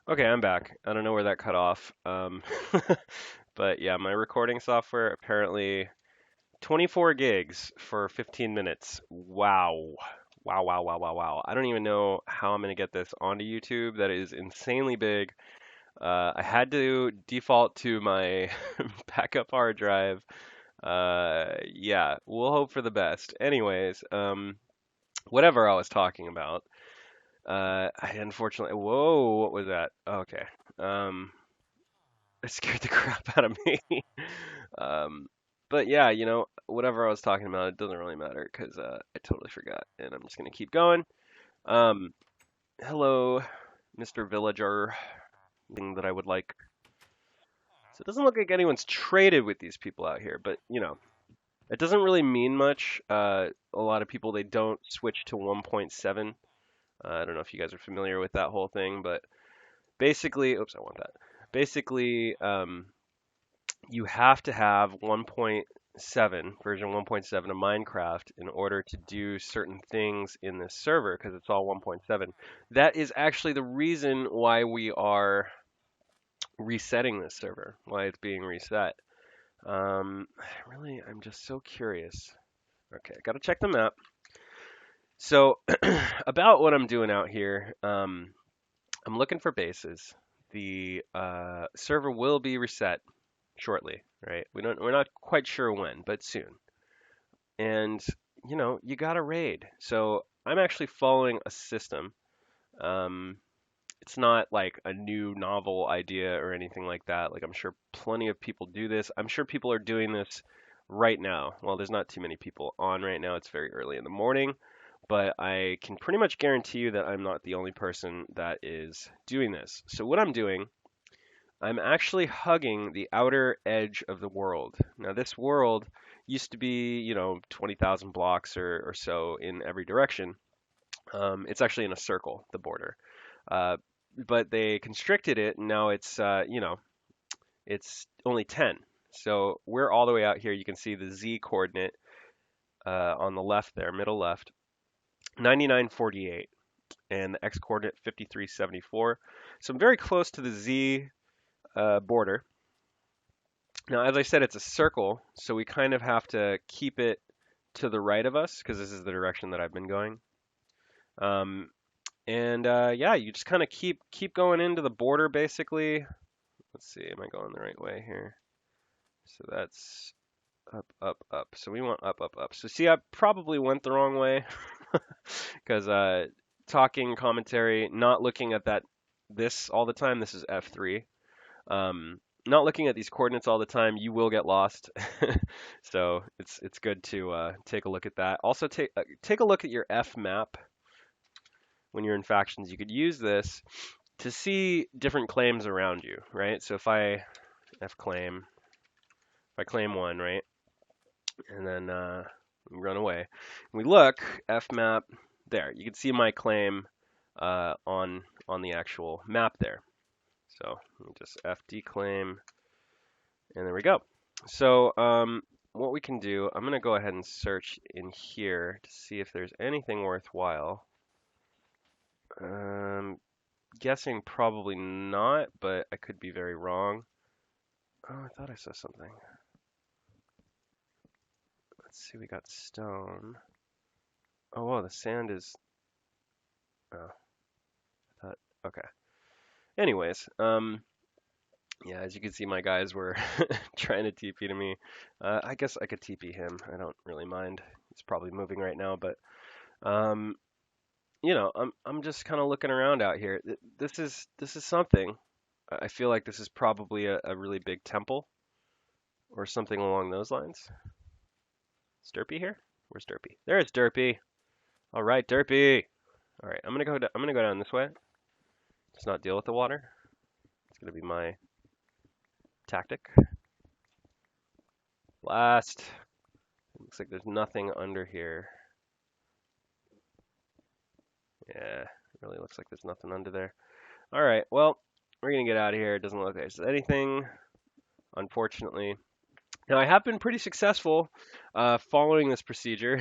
Okay, I'm back. I don't know where that cut off. But yeah, my recording software apparently 24 gigs for 15 minutes. Wow. Wow, wow, wow, wow, wow. I don't even know how I'm going to get this onto YouTube. That is insanely big. I had to default to my backup hard drive. Yeah, we'll hope for the best. Anyways, whatever I was talking about. I unfortunately, whoa, what was that? Okay. Um, It scared the crap out of me. Um, but yeah, whatever I was talking about, it doesn't really matter because I totally forgot, and I'm just gonna keep going. Um, Hello, Mr. Villager. Thing that I would like. So it doesn't look like anyone's traded with these people out here, but it doesn't really mean much. A lot of people they don't switch to 1.7. I don't know if you guys are familiar with that whole thing, but basically, oops, I want that. Basically, you have to have 1.7 version 1.7 of Minecraft in order to do certain things in this server because it's all 1.7. That is actually the reason why we are resetting this server, why it's being reset. Really, I'm just so curious. Okay, I gotta check the map. So, about what I'm doing out here, I'm looking for bases. The server will be reset shortly, right? We're not quite sure when, but soon. And you got to raid. So I'm actually following a system. Um, it's not like a new novel idea or anything like that. Like I'm sure plenty of people do this. I'm sure people are doing this right now. Well, there's not too many people on right now. It's very early in the morning, but I can pretty much guarantee you that I'm not the only person that is doing this. So what I'm doing, I'm actually hugging the outer edge of the world. Now, this world used to be, 20,000 blocks or so in every direction. It's actually in a circle, the border. Uh, but they constricted it, and now it's only 10. So we're all the way out here. You can see the Z coordinate on the left there, middle left, 9948, and the X coordinate 5374. So I'm very close to the Z border. Now, as I said, it's a circle, so we kind of have to keep it to the right of us because this is the direction that I've been going. Um, and yeah, you just kind of keep going into the border basically. Let's see, am I going the right way here? So that's up, up, up. So we want up, up, up. So see, I probably went the wrong way because talking commentary, not looking at this all the time. This is F3. Not looking at these coordinates all the time, you will get lost. So it's good to take a look at that. Also, take a look at your F map when you're in factions. You could use this to see different claims around you, right? So if I if I claim one, right, and then run away, we look F map there. You can see my claim on the actual map there. So let me just FD claim. And there we go. So what we can do, I'm going to go ahead and search in here to see if there's anything worthwhile. Guessing probably not, but I could be very wrong. Oh, I thought I saw something. Let's see, we got stone. Oh, wow, the sand is... Oh, I thought... Okay. Anyways, yeah, as you can see, my guys were trying to TP to me. I guess I could TP him. I don't really mind. He's probably moving right now, but um, I'm just kind of looking around out here. This is something. I feel like this is probably a really big temple or something along those lines. Is Derpy here? Where's Derpy? There's Derpy. All right, Derpy. All right, I'm gonna go down this way. Just not deal with the water. It's gonna be my tactic. Blast. Looks like there's nothing under here. Yeah, it really looks like there's nothing under there. All right, well, we're gonna get out of here. It doesn't look like there's anything, unfortunately. Now, I have been pretty successful following this procedure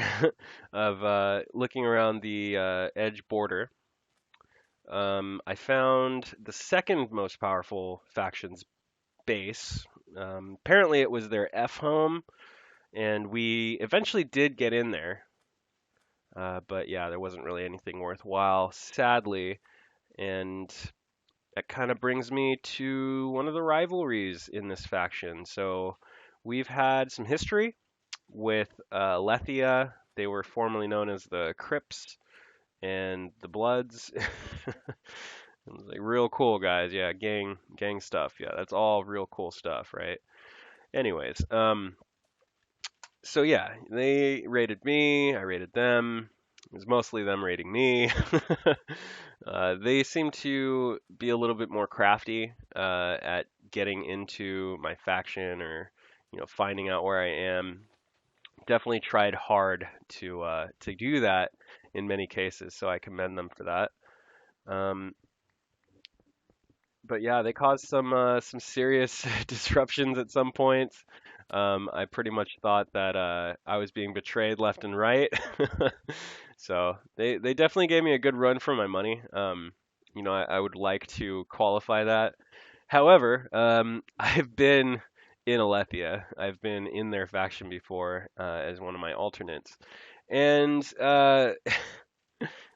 of looking around the edge border. I found the second most powerful faction's base. Apparently, it was their F home, and we eventually did get in there. But yeah, there wasn't really anything worthwhile, sadly. And that kind of brings me to one of the rivalries in this faction. So we've had some history with Lethia. They were formerly known as the Crips and the Bloods. It was like real cool guys. Yeah, gang stuff. Yeah, that's all real cool stuff, right? Anyways, so yeah, they raided me, I raided them. It was mostly them raiding me. They seem to be a little bit more crafty at getting into my faction or, finding out where I am. Definitely tried hard to do that in many cases, so I commend them for that. Um, but yeah, they caused some serious disruptions at some points. I pretty much thought that I was being betrayed left and right. So they definitely gave me a good run for my money. I would like to qualify that. However, I've been in Alethea. I've been in their faction before as one of my alternates, and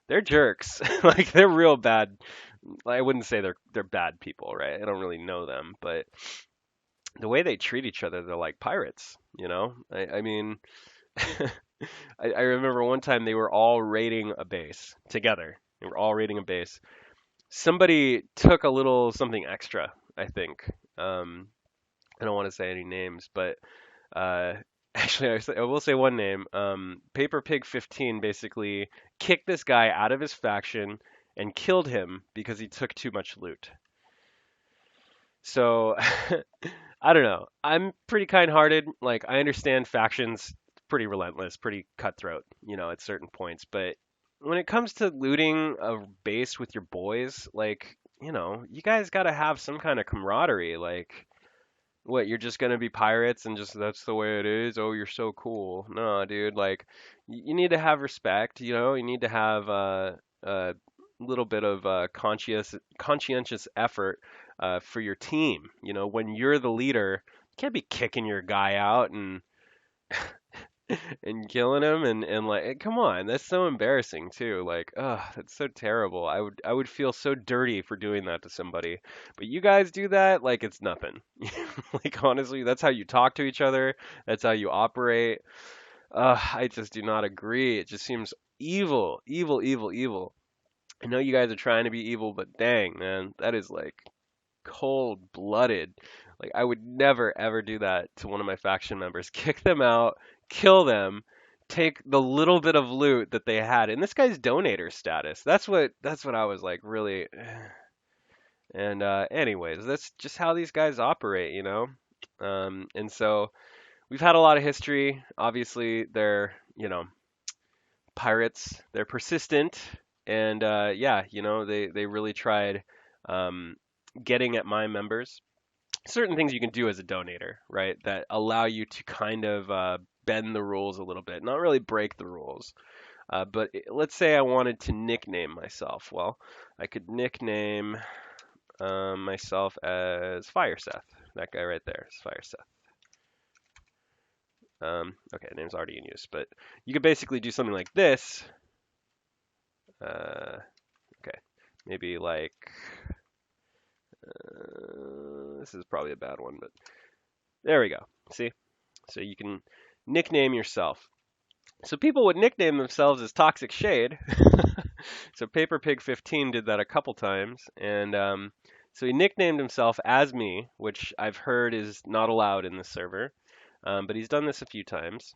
they're jerks. Like they're real bad. I wouldn't say they're bad people, right? I don't really know them, but the way they treat each other, they're like pirates, you know? I mean, I remember one time they were all raiding a base together. They were all raiding a base. Somebody took a little something extra, I think. I don't want to say any names, but uh, actually, I will say one name. Paper Pig 15 basically kicked this guy out of his faction and killed him because he took too much loot. So I don't know. I'm pretty kind-hearted. Like I understand factions pretty relentless, pretty cutthroat, at certain points, but when it comes to looting a base with your boys, like, you guys got to have some kind of camaraderie. Like, what, you're just gonna be pirates and just that's the way it is? Oh, you're so cool. No, dude, like you need to have respect, you need to have a little bit of conscientious effort for your team. When you're the leader, you can't be kicking your guy out and killing him and like come on, that's so embarrassing too. Like, ugh, that's so terrible. I would feel so dirty for doing that to somebody. But you guys do that like it's nothing. Like honestly, that's how you talk to each other. That's how you operate. I just do not agree. It just seems evil, evil, evil, evil. I know you guys are trying to be evil, but dang, man, that is like cold-blooded. Like I would never ever do that to one of my faction members. Kick them out, kill them, take the little bit of loot that they had. And this guy's donator status. That's what I was like really. And anyways, that's just how these guys operate. And so we've had a lot of history. Obviously, they're pirates. They're persistent, and yeah, they really tried um, getting at my members. Certain things you can do as a donator, right, that allow you to kind of bend the rules a little bit, not really break the rules. But let's say I wanted to nickname myself. Well, I could nickname myself as Fire Seth. That guy right there is Fire Seth. Okay, name's already in use, but you could basically do something like this. Okay, maybe like this is probably a bad one, but there we go. See? So you can nickname yourself. So people would nickname themselves as toxikshade. So Paper Pig 15 did that a couple times, and so he nicknamed himself as me, which I've heard is not allowed in this server. But he's done this a few times.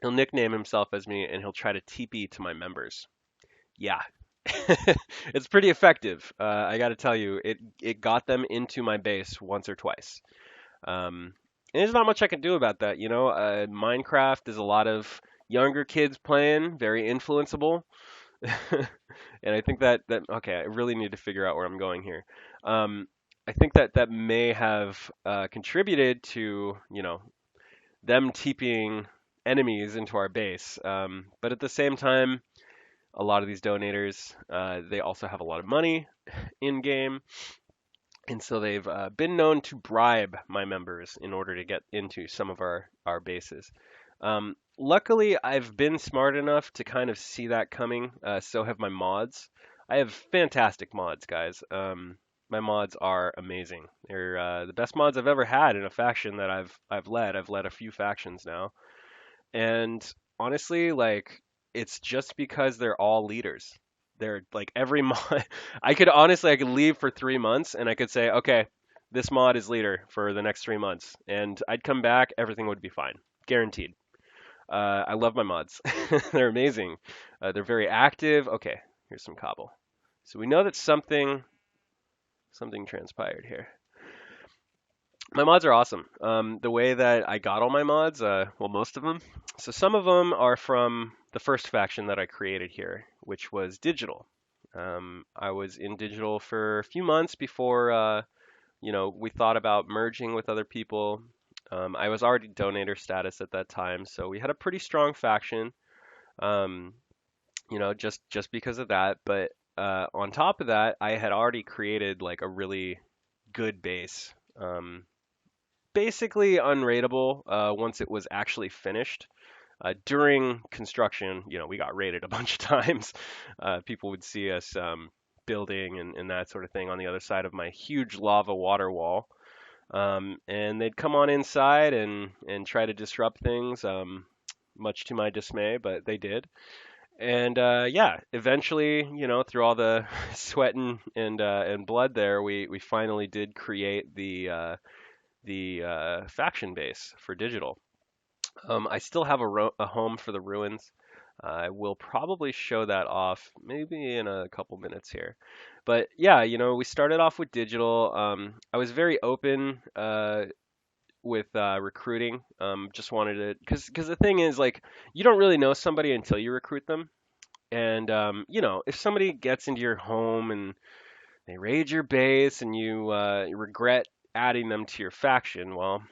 He'll nickname himself as me, and he'll try to TP to my members. Yeah, it's pretty effective. I got to tell you, it got them into my base once or twice. And there's not much I can do about that. Minecraft is a lot of younger kids playing, very influenceable. And I think that okay, I really need to figure out where I'm going here. I think that may have contributed to them TPing enemies into our base. But at the same time, A lot of these donators, they also have a lot of money in game, and so they've been known to bribe my members in order to get into some of our bases. Luckily, I've been smart enough to kind of see that coming. So have my mods. I have fantastic mods, guys. My mods are amazing. They're the best mods I've ever had in a faction that I've led. I've led a few factions now, and honestly, like it's just because they're all leaders. They're like every mod. I could leave for 3 months and I could say, okay, this mod is leader for the next 3 months, and I'd come back, everything would be fine, guaranteed. I love my mods. They're amazing. They're very active. Okay, here's some cobble. So we know that something transpired here. My mods are awesome. The way that I got all my mods, well, most of them. So some of them are from the first faction that I created here, which was digital. I was in digital for a few months before, we thought about merging with other people. I was already donator status at that time, so we had a pretty strong faction. Um, just because of that. But on top of that, I had already created like a really good base. Basically unrateable once it was actually finished. During construction, we got raided a bunch of times. People would see us building and that sort of thing on the other side of my huge lava water wall. And they'd come on inside and try to disrupt things, much to my dismay, but they did. And yeah, eventually, through all the sweat and blood there, we finally did create the faction base for digital. I still have a home for the ruins. I will probably show that off maybe in a couple minutes here. But yeah, we started off with digital. I was very open with recruiting. Just wanted to, because the thing is, like, you don't really know somebody until you recruit them. And if somebody gets into your home and they raid your base and you regret adding them to your faction, well,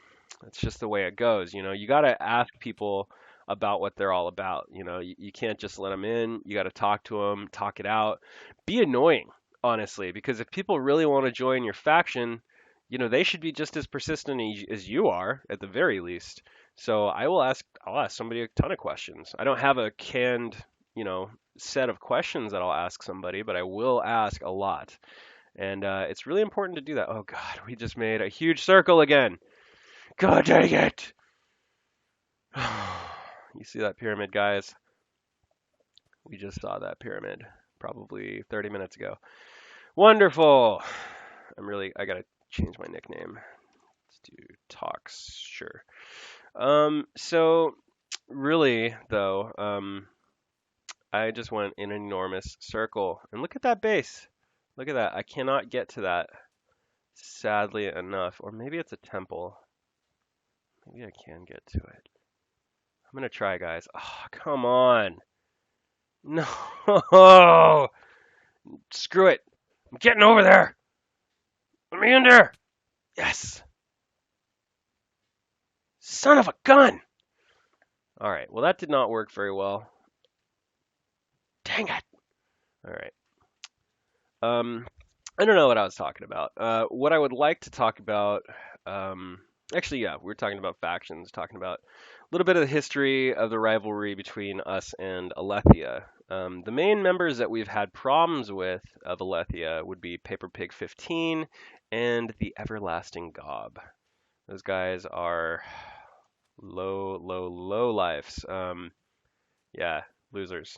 that's just the way it goes. You got to ask people about what they're all about. You can't just let them in. You got to talk to them, talk it out. Be annoying, honestly, because if people really want to join your faction, they should be just as persistent as you are, at the very least. So I'll ask somebody a ton of questions. I don't have a canned, set of questions that I'll ask somebody, but I will ask a lot. And it's really important to do that. Oh God, we just made a huge circle again. God dang it! You see that pyramid, guys? We just saw that pyramid probably 30 minutes ago. Wonderful! I gotta change my nickname. Let's do Tox, sure. So really though, I just went in an enormous circle. And look at that base. Look at that. I cannot get to that, sadly enough. Or maybe it's a temple. Maybe I can get to it. I'm gonna try, guys. Oh, come on. No. Screw it. I'm getting over there. Let me in there. Yes. Son of a gun. All right. Well, that did not work very well. Dang it. All right. I don't know what I was talking about. What I would like to talk about, actually, yeah, we're talking about factions, talking about a little bit of the history of the rivalry between us and Alethea. The main members that we've had problems with of Alethea would be Paper Pig 15 and the Everlasting Gob. Those guys are low lives. Yeah, losers.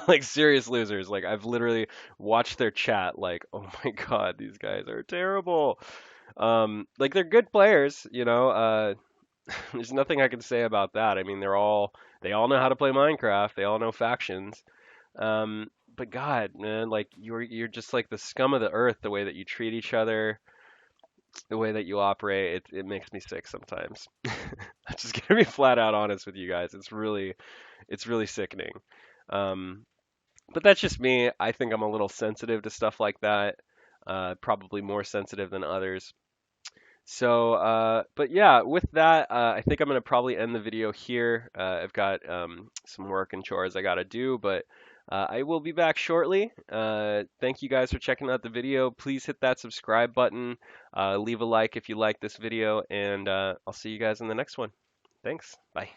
Like serious losers. Like I've literally watched their chat like, "Oh my God, these guys are terrible." Like they're good players, there's nothing I can say about that. I mean, they all know how to play Minecraft. They all know factions. But God, man, like you're just like the scum of the earth, the way that you treat each other, the way that you operate, it makes me sick sometimes. I'm just gonna be flat out honest with you guys. It's really sickening. Um, but that's just me. I think I'm a little sensitive to stuff like that. Probably more sensitive than others. So, but yeah, with that, I think I'm gonna probably end the video here. I've got some work and chores I gotta do, but I will be back shortly. Thank you guys for checking out the video. Please hit that subscribe button. Leave a like if you like this video, and I'll see you guys in the next one. Thanks. Bye.